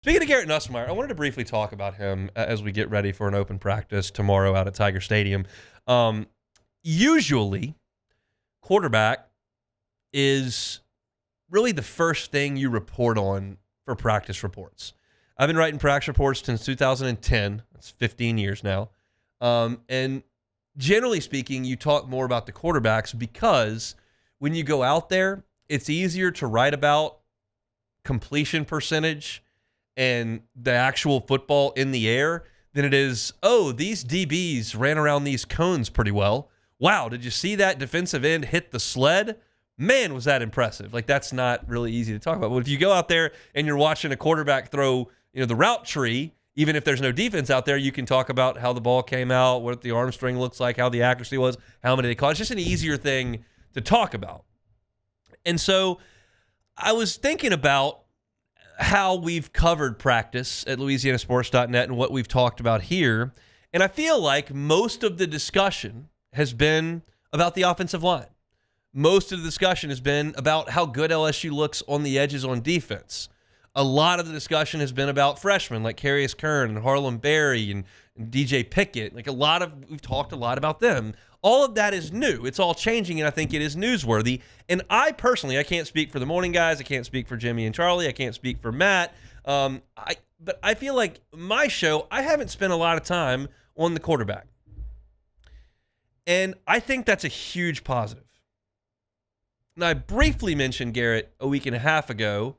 Speaking of Garrett Nussmeier, I wanted to briefly talk about him as we get ready for an open practice tomorrow out at Tiger Stadium. Usually, quarterback is really the first thing you report on for practice reports. I've been writing practice reports since 2010. That's 15 years now. And generally speaking, you talk more about the quarterbacks because when you go out there, it's easier to write about completion percentage and the actual football in the air than it is, oh, these DBs ran around these cones pretty well. Wow, did you see that defensive end hit the sled? Man, was that impressive. Like, that's not really easy to talk about. But if you go out there and you're watching a quarterback throw, the route tree, even if there's no defense out there, you can talk about how the ball came out, what the arm string looks like, how the accuracy was, how many they caught. It's just an easier thing to talk about. And so I was thinking about how we've covered practice at LouisianaSports.net and what we've talked about here. And I feel like most of the discussion has been about the offensive line. Most of the discussion has been about how good LSU looks on the edges on defense. A lot of the discussion has been about freshmen like Carius Kern and Harlem Berry and DJ Pickett. We've talked a lot about them. All of that is new. It's all changing, and I think it is newsworthy. And I personally, I can't speak for the morning guys. I can't speak for Jimmy and Charlie. I can't speak for Matt. But I feel like my show, I haven't spent a lot of time on the quarterback. And I think that's a huge positive. Now, I briefly mentioned Garrett a week and a half ago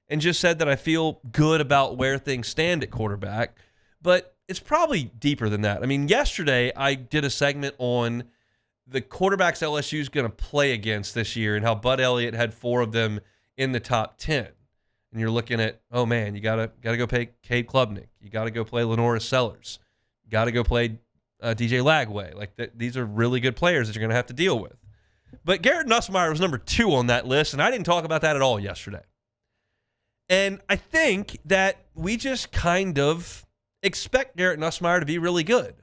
and just said that I feel good about where things stand at quarterback, but it's probably deeper than that. I mean, yesterday I did a segment on the quarterbacks LSU is going to play against this year and how Bud Elliott had 4 of them in the top 10. And you're looking at, oh man, you gotta go play Cade Klubnik. You got to go play Lenora Sellers. You got to go play DJ Lagway. These are really good players that you're going to have to deal with. But Garrett Nussmeier was number 2 on that list, and I didn't talk about that at all yesterday. And I think that we just kind of expect Garrett Nussmeier to be really good.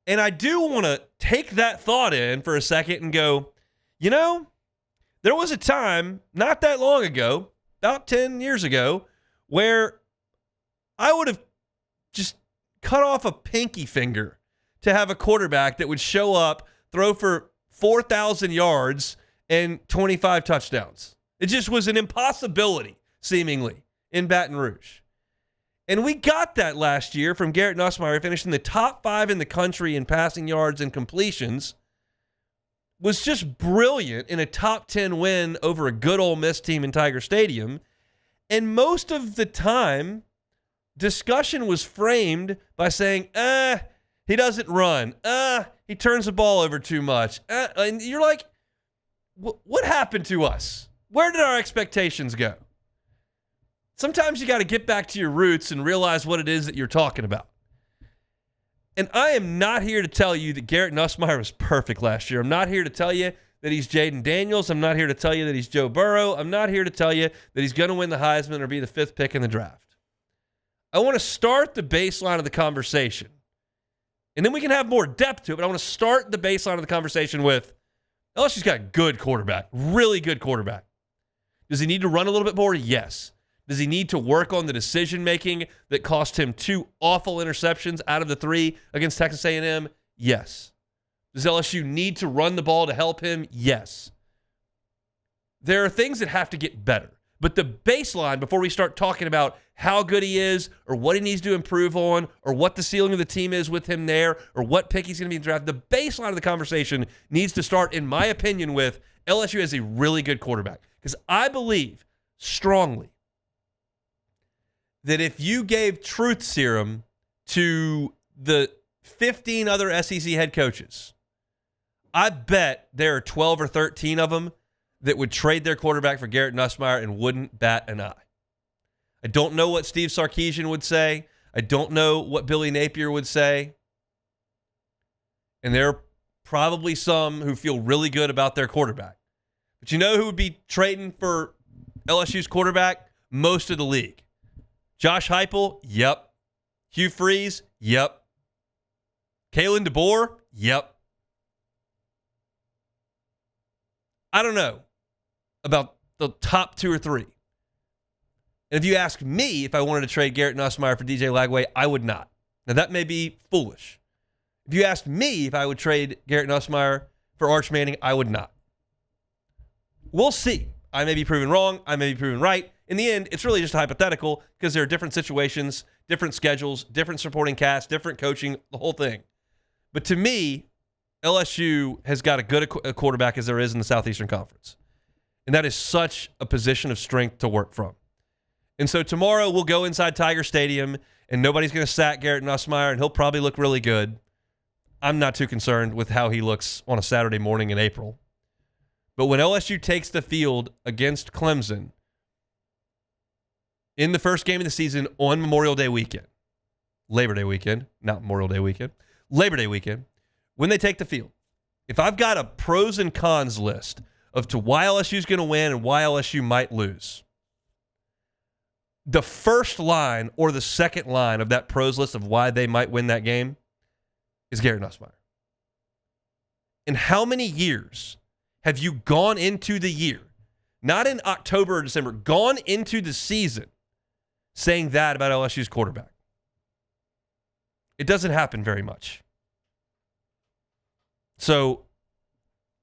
And I do want to take that thought in for a second and go, there was a time not that long ago, about 10 years ago, where I would have just cut off a pinky finger to have a quarterback that would show up, throw for 4,000 yards and 25 touchdowns. It just was an impossibility, seemingly, in Baton Rouge. And we got that last year from Garrett Nussmeier, finished in the top 5 in the country in passing yards and completions. Was just brilliant in a top 10 win over a good Ole Miss team in Tiger Stadium. And most of the time, discussion was framed by saying, he doesn't run. He turns the ball over too much. And you're like, what happened to us? Where did our expectations go? Sometimes you got to get back to your roots and realize what it is that you're talking about. And I am not here to tell you that Garrett Nussmeier was perfect last year. I'm not here to tell you that he's Jayden Daniels. I'm not here to tell you that he's Joe Burrow. I'm not here to tell you that he's going to win the Heisman or be the 5th pick in the draft. I want to start the baseline of the conversation. And then we can have more depth to it, but I want to start the baseline of the conversation with LSU's got a good quarterback, really good quarterback. Does he need to run a little bit more? Yes. Does he need to work on the decision-making that cost him 2 awful interceptions out of the 3 against Texas A&M? Yes. Does LSU need to run the ball to help him? Yes. There are things that have to get better. But the baseline, before we start talking about how good he is or what he needs to improve on or what the ceiling of the team is with him there or what pick he's going to be in the draft, the baseline of the conversation needs to start, in my opinion, with LSU as a really good quarterback. Because I believe strongly that if you gave truth serum to the 15 other SEC head coaches, I bet there are 12 or 13 of them that would trade their quarterback for Garrett Nussmeier and wouldn't bat an eye. I don't know what Steve Sarkisian would say. I don't know what Billy Napier would say. And there are probably some who feel really good about their quarterback. But you know who would be trading for LSU's quarterback? Most of the league. Josh Heupel? Yep. Hugh Freeze? Yep. Kalen DeBoer? Yep. I don't know about the top 2 or 3. And if you ask me if I wanted to trade Garrett Nusmire for DJ Lagway, I would not. Now, that may be foolish. If you asked me if I would trade Garrett Nusmire for Arch Manning, I would not. We'll see. I may be proven wrong. I may be proven right. In the end, it's really just hypothetical because there are different situations, different schedules, different supporting cast, different coaching, the whole thing. But to me, LSU has got as good a quarterback as there is in the Southeastern Conference. And that is such a position of strength to work from. And so tomorrow we'll go inside Tiger Stadium and nobody's going to sack Garrett Nussmeier and he'll probably look really good. I'm not too concerned with how he looks on a Saturday morning in April. But when LSU takes the field against Clemson in the first game of the season on Memorial Day weekend, Labor Day weekend, not Memorial Day weekend, Labor Day weekend, when they take the field, if I've got a pros and cons list of to why LSU is going to win and why LSU might lose, the first line or the second line of that pros list of why they might win that game is Garrett Nusmire. In how many years have you gone into the year, not in October or December, gone into the season saying that about LSU's quarterback? It doesn't happen very much. So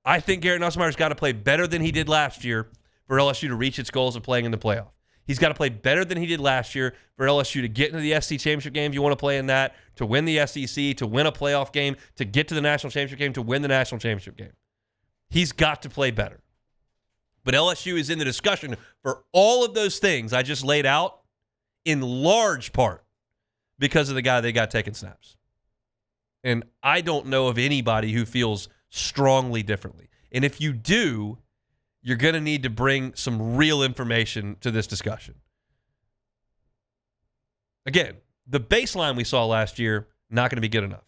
I think Garrett Nussmeier's got to play better than he did last year for LSU to reach its goals of playing in the playoff. He's got to play better than he did last year for LSU to get into the SEC championship game if you want to play in that, to win the SEC, to win a playoff game, to get to the national championship game, to win the national championship game. He's got to play better. But LSU is in the discussion for all of those things I just laid out in large part because of the guy they got taking snaps. And I don't know of anybody who feels strongly differently. And if you do, you're going to need to bring some real information to this discussion. Again, the baseline we saw last year, not going to be good enough.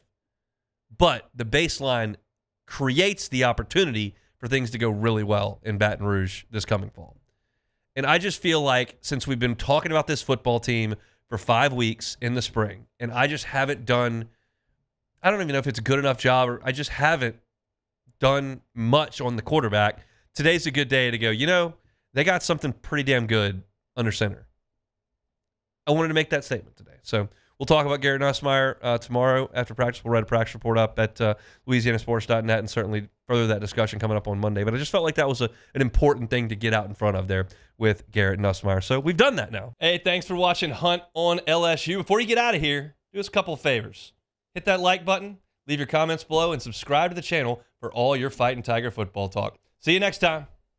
But the baseline creates the opportunity for things to go really well in Baton Rouge this coming fall. And I just feel like since we've been talking about this football team for 5 weeks in the spring, and I just haven't done, I don't even know if it's a good enough job, or I just haven't done much on the quarterback. Today's a good day to go, they got something pretty damn good under center. I wanted to make that statement today. So we'll talk about Garrett Nussmeier tomorrow after practice. We'll write a practice report up at LouisianaSports.net and certainly further that discussion coming up on Monday. But I just felt like that was an important thing to get out in front of there with Garrett Nussmeier. So we've done that now. Hey, thanks for watching Hunt on LSU. Before you get out of here, do us a couple of favors. Hit that like button, leave your comments below, and subscribe to the channel for all your Fighting Tiger football talk. See you next time.